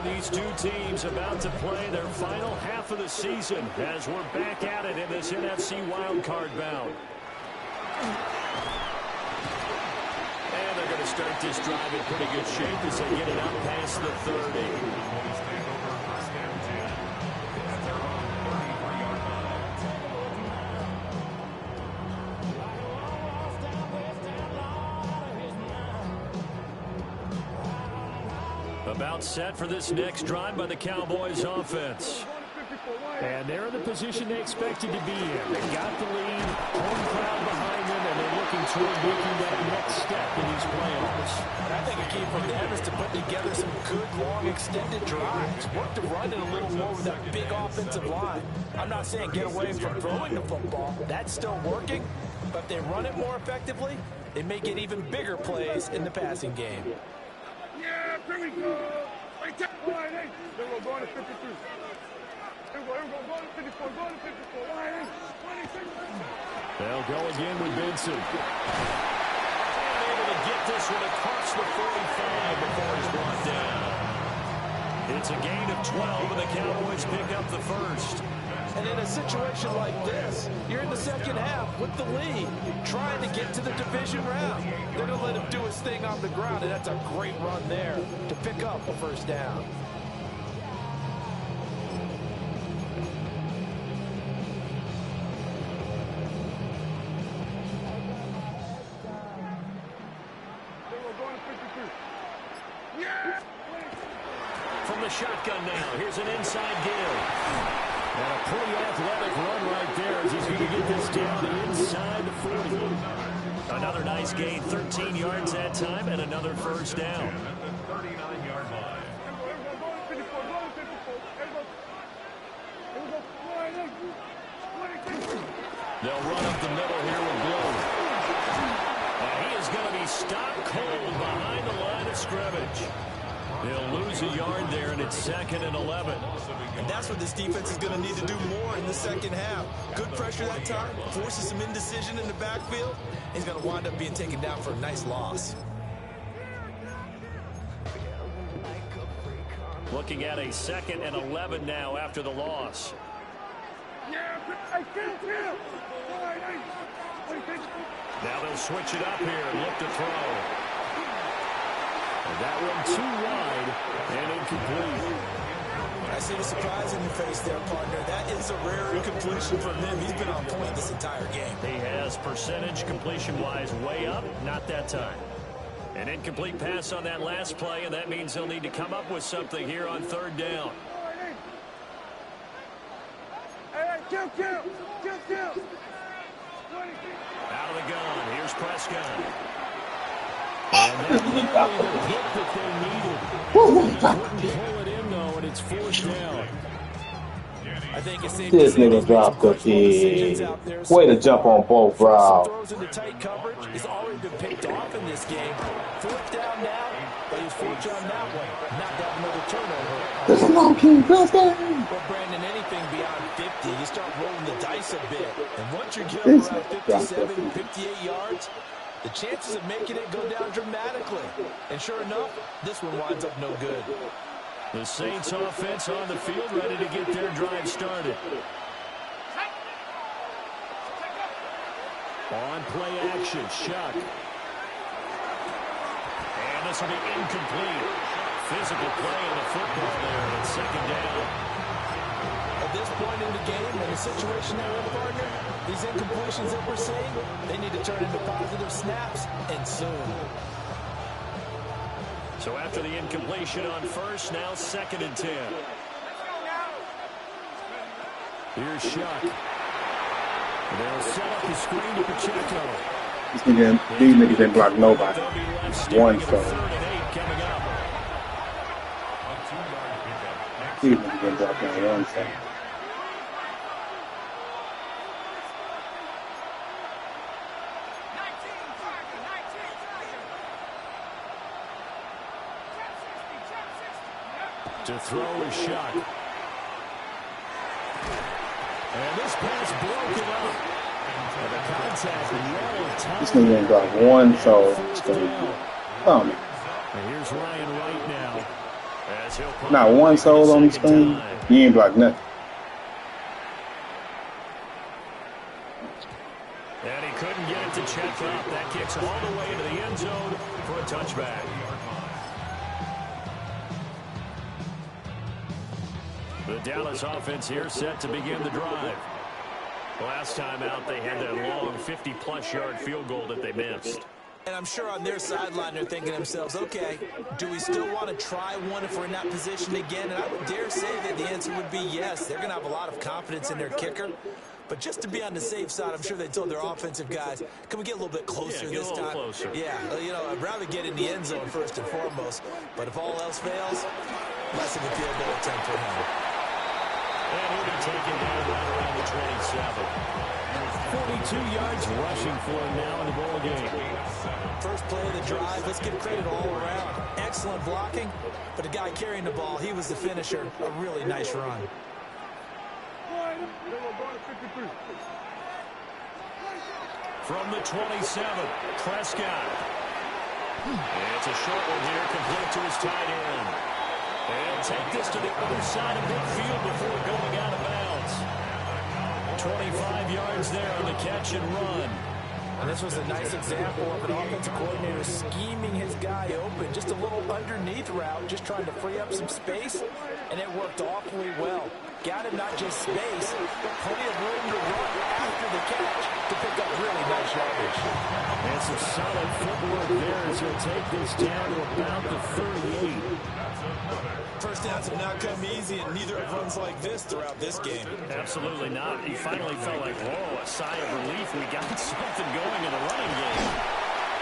these two teams about to play their final half of the season as we're back at it in this NFC wildcard bout. And they're going to start this drive in pretty good shape as they get it up past the 30. About set for this next drive by the Cowboys offense. And they're in the position they expected to be in. They got the lead, home crowd behind them, and they're looking toward making that next step in these playoffs. I think a key for them is to put together some good, long, extended drives. Work to run it a little more with that big offensive line. I'm not saying get away from throwing the football. That's still working. But if they run it more effectively, they may get even bigger plays in the passing game. Yeah, here we go. Right there. Line 8. Then we'll go to 53. Here we go. Go to 54. Go to 54. Line 8. 26. They'll go again with Benson. And able to get this one across the 45 before he's brought down. It's a gain of 12, and the Cowboys pick up the first. And in a situation like this, you're in the second half with the lead, trying to get to the division round. They're going to let him do his thing on the ground, and that's a great run there to pick up a first down. From the shotgun now, here's an inside give. And a pretty athletic run right there as he's going to get this down inside the 40. Another nice gain, 13 yards that time, and another first down. 39-yard line. They'll run up the middle here with Blow. And he is going to be stopped cold behind the line of scrimmage. They'll lose a yard there, and it's 2nd and 11. And that's what this defense is going to need to do more in the second half. Good pressure that time, forces some indecision in the backfield. He's going to wind up being taken down for a nice loss. Looking at a 2nd and 11 now after the loss. Now they'll switch it up here and look to throw. And that one too wide and incomplete. I see the surprise in your face there, partner. That is a rare incompletion from him. He's been on point this entire game. He has percentage completion-wise way up, not that time. An incomplete pass on that last play, and that means they'll need to come up with something here on 3rd down. Out of the gun, here's Prescott. And that really the hit that they needed. He couldn't pull it in, though, and it's 4th down. I think it's safe This nigga dropped the pig. Way to jump on both routes. Throws into tight coverage. He's already been picked off in this game. 4th down now, but he's fortunate on that one. Not that another turnover. This is not King Preston. But Brandon, anything beyond 50, you start rolling the dice a bit. And once you're getting around 57, 58 yards, the chances of making it go down dramatically. And sure enough, this one winds up no good. The Saints offense on the field, ready to get their drive started. On play action, Shuck. And this will be incomplete. Physical play on the football there, and 2nd down. At this point in the game, in a situation they're in, partner, these incompletions that we're seeing, they need to turn into positive snaps, and soon. So after the incompletion on 1st, now 2nd and 10. Here's Shuck. They'll set up the screen to Pacheco. These niggas didn't block nobody. One throw. These niggas didn't block on one throw. To throw is Shuck. And this pass broken up. And the contact well timed. This nigga ain't got one, so it's going to be. And here's Ryan Wright now. As Not one soul on the screen. You ain't blocked nothing. And he couldn't get it to check up. That kicks all the way into the end zone for a touchback. The Dallas offense here set to begin the drive. Last time out, they had that long 50-plus yard field goal that they missed. And I'm sure on their sideline they're thinking to themselves, okay, do we still want to try one if we're in that position again? And I would dare say that the answer would be yes. They're going to have a lot of confidence in their kicker. But just to be on the safe side, I'm sure they told their offensive guys, can we get a little bit closer this time? Closer. Yeah, you know, I'd rather get in the end zone first and foremost. But if all else fails, less of a field goal attempt for him. And he'll be taken down right around the 27. 42 yards rushing for him now in the ball game. First play of the drive, let's give credit all around. Excellent blocking, but the guy carrying the ball, he was the finisher. A really nice run. From the 27, Prescott. It's a short one here, complete to his tight end. And take this to the other side of midfield before going out of bounds. 25 yards there on the catch and run. And this was a nice example of an offensive coordinator scheming his guy open. Just a little underneath route, just trying to free up some space, and it worked awfully well. Got him not just space, but plenty of room to run after the catch to pick up really nice yardage. And some solid footwork there as he'll take this down to about the 38. First downs have not come easy, and neither have runs like this throughout this game. Absolutely not. He finally felt like, whoa, a sigh of relief. We got something going in the running game.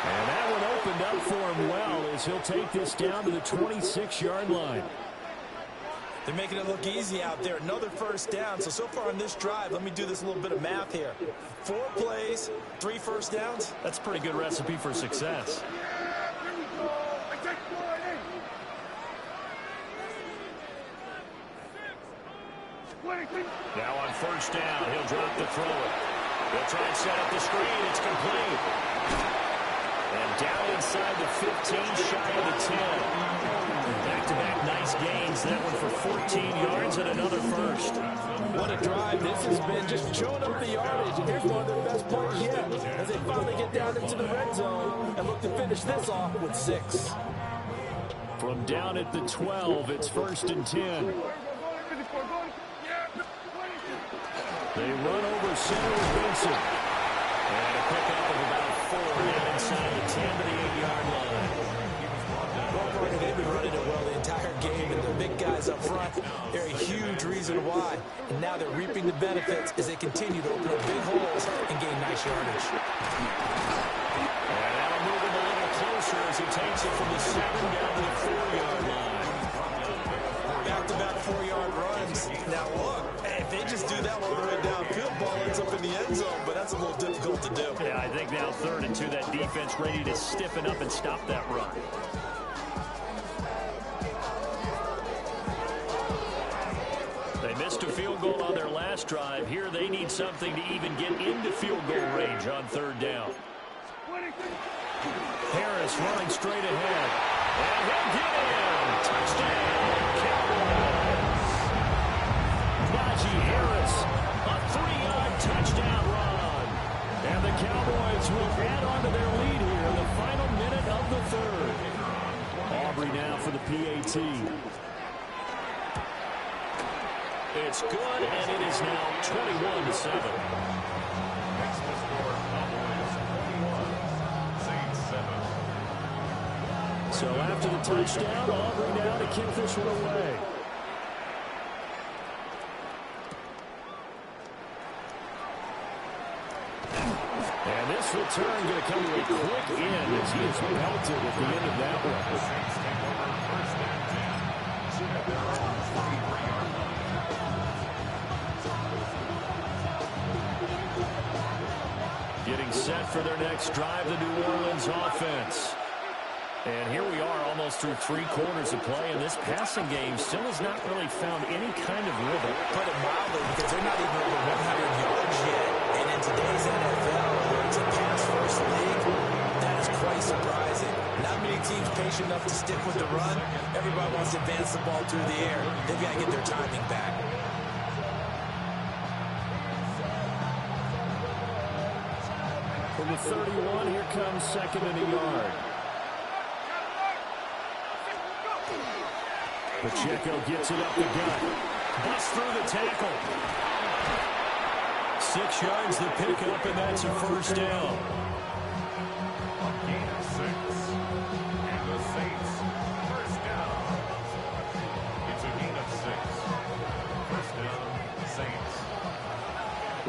And that one opened up for him well as he'll take this down to the 26-yard line. They're making it look easy out there. Another first down. So far on this drive, let me do this little bit of math here. 4 plays, 3 first downs. That's a pretty good recipe for success. Now on first down, he'll drop the throw it. They'll try and set up the screen. It's complete. And down inside the 15, shy of the 10. Back-to-back nice gains. That one for 14 yards and another first. What a drive this has been, just chewing up the yardage. And here's one of their best plays yet as they finally get down into the red zone and look to finish this off with 6. From down at the 12, it's first and 10. They run over center with Benson. And a pickup of about 4 down inside the 10 to the 8-yard line. Well, Parker, they've been running it well the entire game, and the big guys up front, they're a huge reason why. And now they're reaping the benefits as they continue to open up big holes and gain nice yardage. And that'll move him a little closer as he takes it from the 7 down to the 4-yard line. Back-to-back 4-yard runs. Now look, if they just do that all the way downfield, ball ends up in the end zone, but that's a little difficult to do. Yeah, I think now 3rd and 2, that defense ready to stiffen up and stop that run. They missed a field goal on their last drive. Here they need something to even get into field goal range on 3rd down. Harris running straight ahead. And he'll get in. Touchdown, Cowboys. Najee Harris, a 3-yard touchdown run. And the Cowboys will add on to their lead here in the final minute of the 3rd. Aubrey now for the PAT. It's good, and it is now 21-7. So after the touchdown, Aubrey now to kick this one away. And this return going to come to a quick end as he is belted at the end of that one. Getting set for their next drive, the New Orleans offense. And here we are almost through 3 quarters of play, and this passing game still has not really found any kind of rhythm. Put it mildly, because they're not even over 100 yards yet. And in today's NFL, where it's a pass-first league, that is quite surprising. Not many teams patient enough to stick with the run. Everybody wants to advance the ball through the air. They've got to get their timing back. From the 31, here comes second and a yard. Pacheco gets it up the gut. Busts through the tackle. 6 yards the pickup, and that's a first down. A gain of 6. And the Saints, first down. It's a gain of 6. First down, Saints.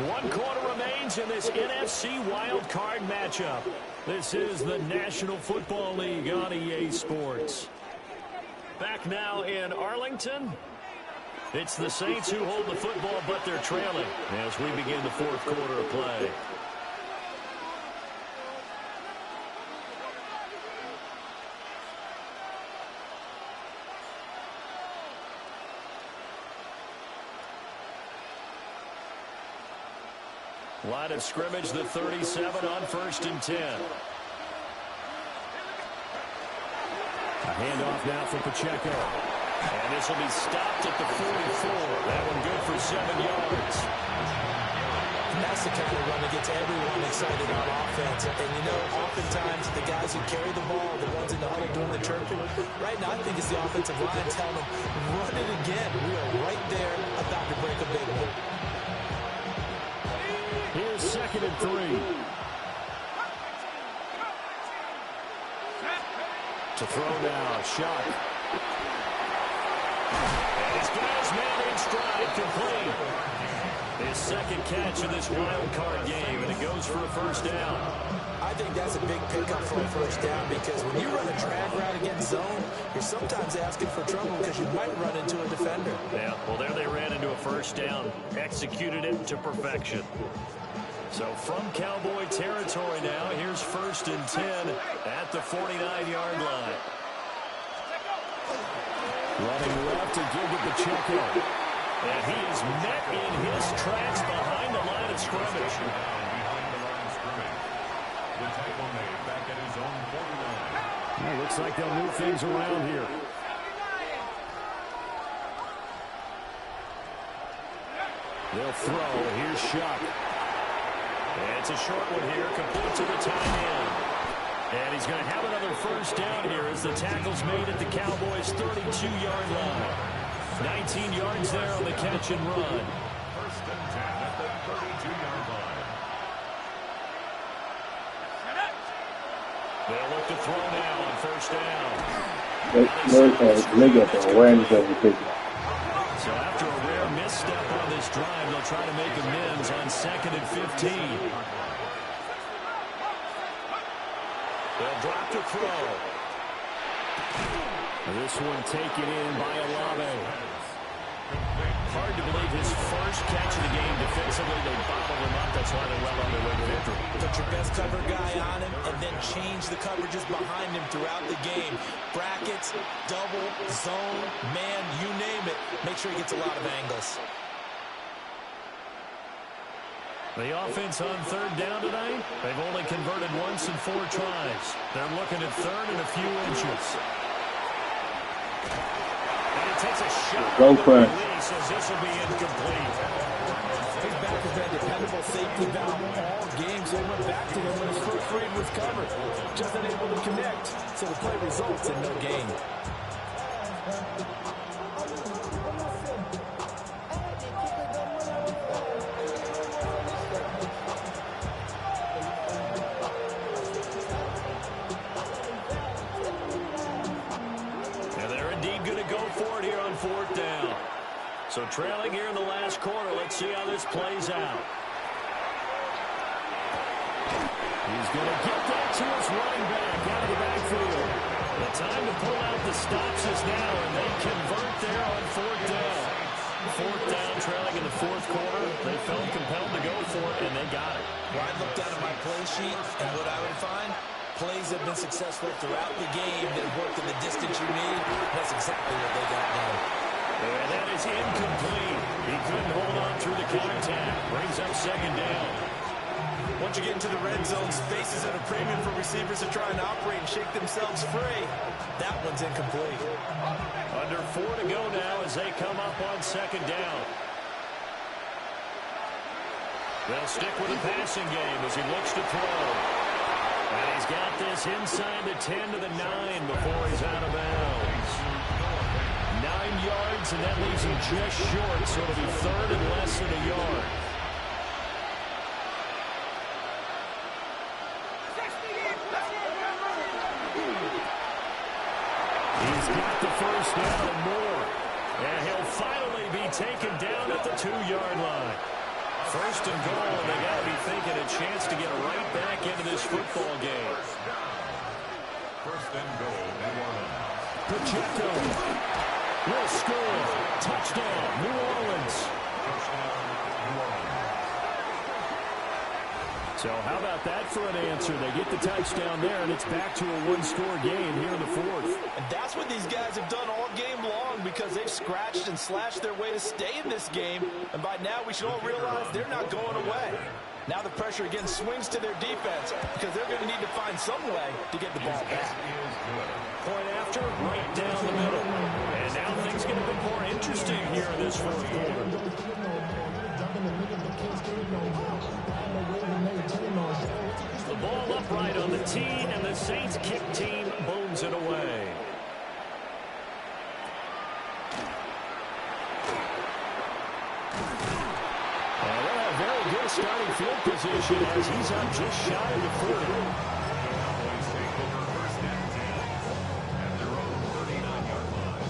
1 quarter remains in this NFC wild card matchup. This is the National Football League on EA Sports. Back now in Arlington. It's the Saints who hold the football, but they're trailing as we begin the 4th quarter of play. Line of scrimmage, the 37 on 1st and 10. A handoff now for Pacheco. And this will be stopped at the 44. That one good for 7 yards. That's the kind of run that gets everyone excited on offense. And, you know, oftentimes the guys who carry the ball, the ones in the huddle doing the chirping, right now I think it's the offensive line telling them, run it again. We are right there about to break a big one. Here's 2nd and 3. To throw now, Shock. And he's got his man in stride, complete. His 2nd catch in this wild card game, and it goes for a first down. I think that's a big pickup for a first down because when you run a drag route against zone, you're sometimes asking for trouble because you might run into a defender. Yeah, well, there they ran into a first down, executed it to perfection. So from Cowboy territory now, here's 1st and 10 at the 49-yard line. Running left to give to Pacheco. And he is met in his tracks behind the line of scrimmage. Behind the line of scrimmage. The tackle made back at his own 49. It looks like they'll move things around here. They'll throw. Here's Shock. And it's a short one here, complete to the tight end. And he's going to have another first down here as the tackle's made at the Cowboys' 32-yard line. 19 yards there on the catch and run. 1st and 10 at the 32-yard line. They'll look to throw now on first down. So after a rare misstep on this drive, they'll try to make amends on 2nd and 15. They'll drop to throw. This one taken in by Olave. Hard to believe his first catch of the game defensively. They bottled him up. That's why they're well on their way to victory. Put your best cover guy on him and then change the coverages behind him throughout the game. Brackets, double, zone, man, you name it. Make sure he gets a lot of angles. The offense on 3rd down tonight, they've only converted once in 4 tries. They're looking at 3rd and a few inches. And he takes a shot. Go for it. Says this will be incomplete. His back has been a dependable safety valve all games. They went back to him when his first read was covered. Just unable to connect, so the play results in no gain. So trailing here in the last quarter. Let's see how this plays out. He's going to get that to his running back out of the backfield. The time to pull out the stops is now, and they convert there on 4th down. 4th down, trailing in the 4th quarter. They felt compelled to go for it, and they got it. Well, I looked down at my play sheet, and what I would find, plays have been successful throughout the game that have worked in the distance you need. That's exactly what they got done. And that is incomplete. He couldn't hold on through the contact. Brings up 2nd down. Once you get into the red zone, space is at a premium for receivers to try and operate and shake themselves free. That one's incomplete. Under 4 to go now as they come up on second down. They'll stick with the passing game as he looks to throw. And he's got this inside the 10 to the 9 before he's out of bounds. 9 yards, and that leaves him just short, so it'll be third and less than a yard. He's got the first down and more. And he'll finally be taken down at the 2-yard line. First and goal, and they got to be thinking a chance to get right back into this football game. First and goal, New Orleans. Pacheco will score. Touchdown, New Orleans. Touchdown, New Orleans. So how about that for an answer? They get the touchdown there, and it's back to a one-score game here in the fourth. And that's what these guys have done all game long because they've scratched and slashed their way to stay in this game. And by now, we should all realize they're not going away. Now the pressure again swings to their defense because they're going to need to find some way to get the ball back. Point after, right down the middle. And now things get a bit more interesting here in this fourth quarter. The ball upright on the tee, and the Saints kick team bones it away. And they'll have very good starting field position as he's up just shy of the 40. Cowboys take over first and 10 at their own 39-yard line.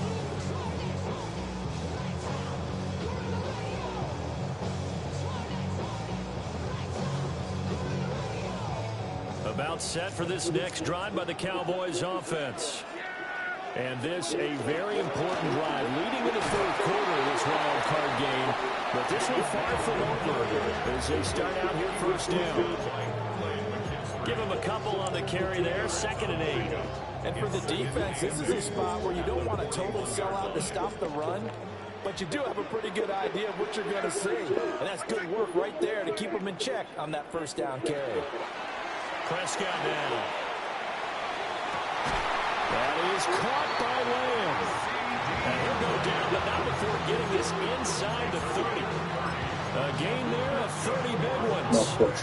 About set for this next drive by the Cowboys offense. And this a very important drive leading in the third quarter of this wild card game. But this one far from over as they start out here first down. Give them a couple on the carry there, 2nd and 8. And for the defense, this is a spot where you don't want a total sellout to stop the run, but you do have a pretty good idea of what you're going to see. And that's good work right there to keep them in check on that first down carry. Prescott now. That is caught by Lamb. And he'll go down, but not before getting this inside the 30. A gain there of 30 big ones. No, coach.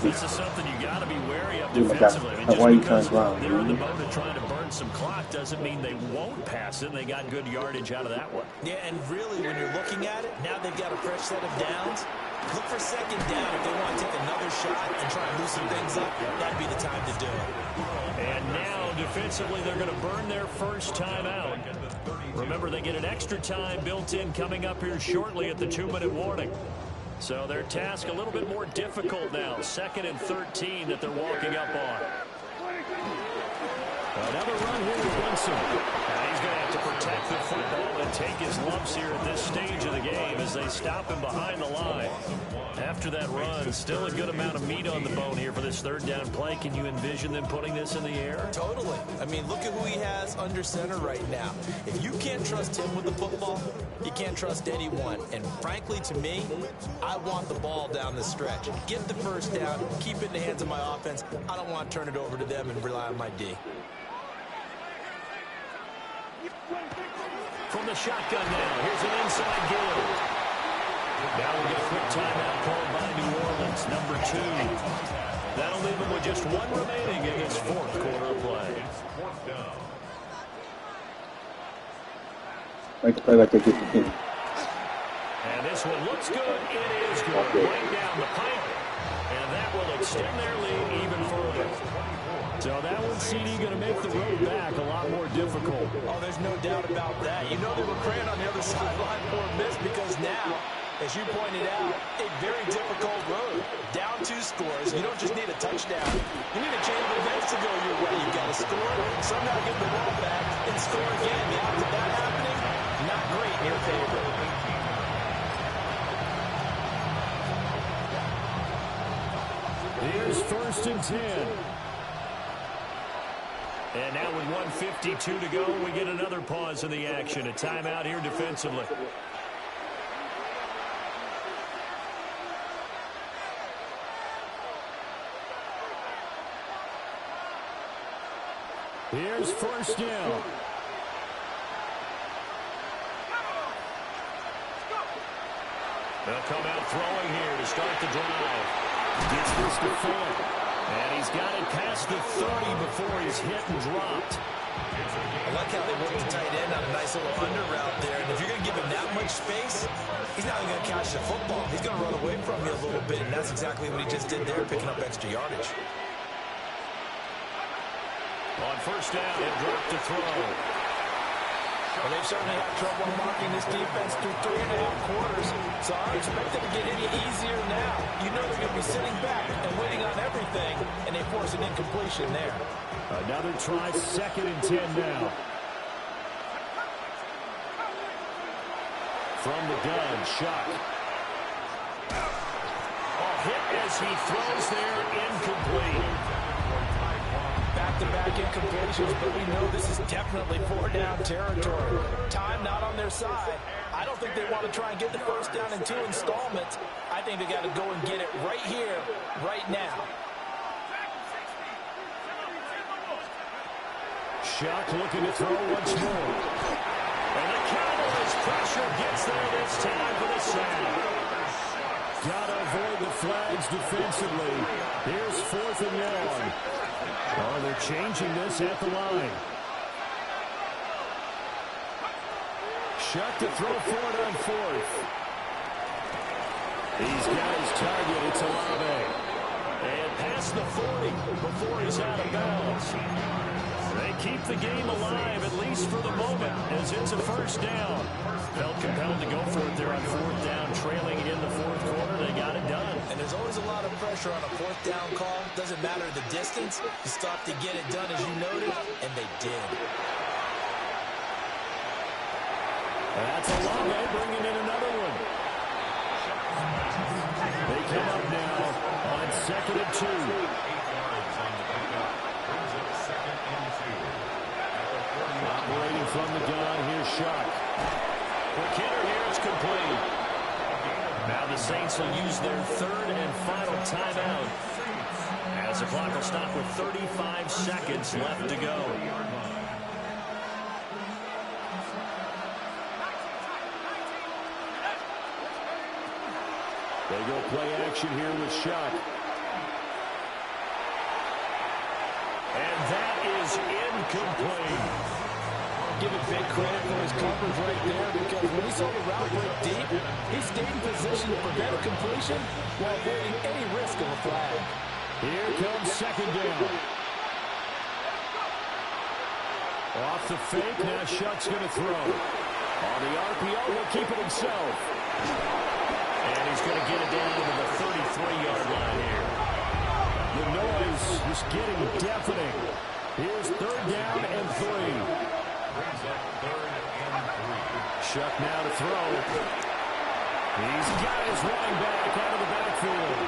This is something you got to be wary of Dude, defensively. I mean, why you just because turn around, they're in the dude? mode of trying to burn some clock doesn't mean they won't pass it. And they got good yardage out of that one. Yeah, and really, when you're looking at it, now they've got a fresh set of downs. Look for second down if they want to take another shot and try and loosen things up. That'd be the time to do it. And now, defensively, they're going to burn their first time out. Remember, they get an extra time built in coming up here shortly at the 2-minute warning. So their task a little bit more difficult now. 2nd and 13 that they're walking up on. Another run here with Winston. And he's going to have to protect the football and take his lumps here at this stage of the game as they stop him behind the line. After that run, still a good amount of meat on the bone here for this third down play. Can you envision them putting this in the air? Totally. I mean, look at who he has under center right now. If you can't trust him with the football, you can't trust anyone. And frankly, to me, I want the ball down the stretch. Get the first down, keep it in the hands of my offense. I don't want to turn it over to them and rely on my D. From the shotgun now, here's an inside give. Now we get a quick timeout called by New Orleans, number 2. That'll leave them with just one remaining in this fourth quarter of play. Fourth down. Like to play like they get the team. And this one looks good. It is good. Right down the pipe. And that will extend their lead even further. So that one, CD, going to make the road back a lot more difficult. Oh, there's no doubt about that. You know they were praying on the other sideline for a miss because now, as you pointed out, a very difficult road. Down 2 scores. You don't just need a touchdown. You need a chain of events to go your way. You've got to score, somehow get the ball back, and score again. The odds of that happening, not great in your favor. Here's 1st and 10. And now with 1:52 to go, we get another pause in the action. A timeout here defensively. Here's first down. They'll come out throwing here to start the drive. Gets this to Ford. And he's got it past the 30 before he's hit and dropped. I like how they work the tight end on a nice little under route there. And if you're going to give him that much space, he's not even going to catch the football. He's going to run away from you a little bit, and that's exactly what he just did there, picking up extra yardage. On first down, and drop to throw. Well, they've certainly had trouble marking this defense through 3.5 quarters, so I expect them to get any easier now. You know they're going to be sitting back and waiting on everything, and they force an incompletion there. Another try, 2nd and 10 now. From the gun, Shuck. Hit as he throws there, incomplete. Back-to-back incompletions, but we know this is definitely 4-down territory. Time not on their side. I don't think they want to try and get the first down in 2 installments. I think they got to go and get it right here, right now. Shuck looking to throw once more. And the Cowboys pressure gets there this time for the sack. Got to avoid the flags defensively. Here's 4th and 1. Oh, they're changing this at the line. Shuck to throw for it on 4th. He's got his target. It's Olave. And past the 40 before he's out of bounds. They keep the game alive, at least for the moment, as it's a first down. Felt compelled to go for it there on 4th down, trailing in the 4th quarter. They got it done. And there's always a lot of pressure on a 4th down call. Doesn't matter the distance. You stop to get it done, as you noted, and they did. That's Olave bringing in another one. They come up now on 2nd and 2. Operating from the gun, here's Shuck. McKinnon here, it's complete. Now the Saints will use their 3rd and final timeout, as the clock will stop with 35 seconds left to go. They go play action here with Shuck. And that is incomplete. Give it big credit for his coverage right there, because when he saw the route break deep, he stayed in position to prevent a completion while avoiding any risk of a flag. Here comes 2nd down. Off the fake, now Shuck's going to throw. On the RPO, he'll keep it himself. And he's going to get it down to the 33-yard line here. The noise is getting deafening. Here's 3rd down and 3. Shuck now to throw. He's got his running back out of the backfield.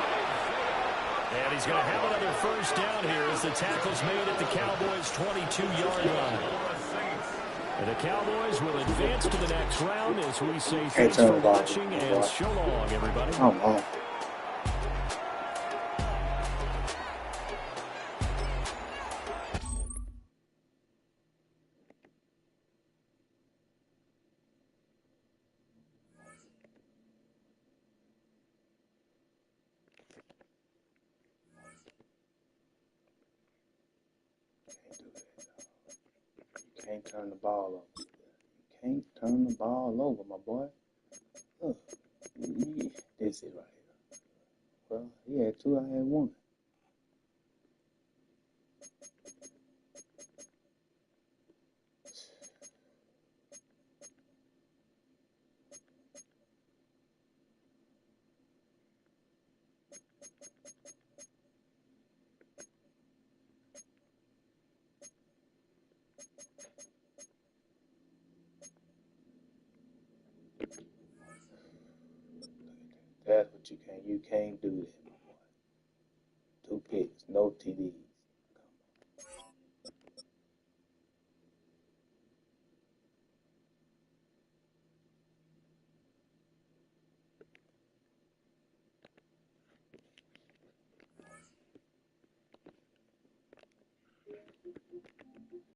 And he's going to have another first down here as the tackle's made at the Cowboys' 22-yard line. And the Cowboys will advance to the next round as we say thanks for watching and so long, everybody. Oh, can't turn the ball over. You can't turn the ball over, my boy. Look, this is right here. Well, he had 2, I had 1. That's what you can't. You can't do that, my boy. 2 picks, no TDs.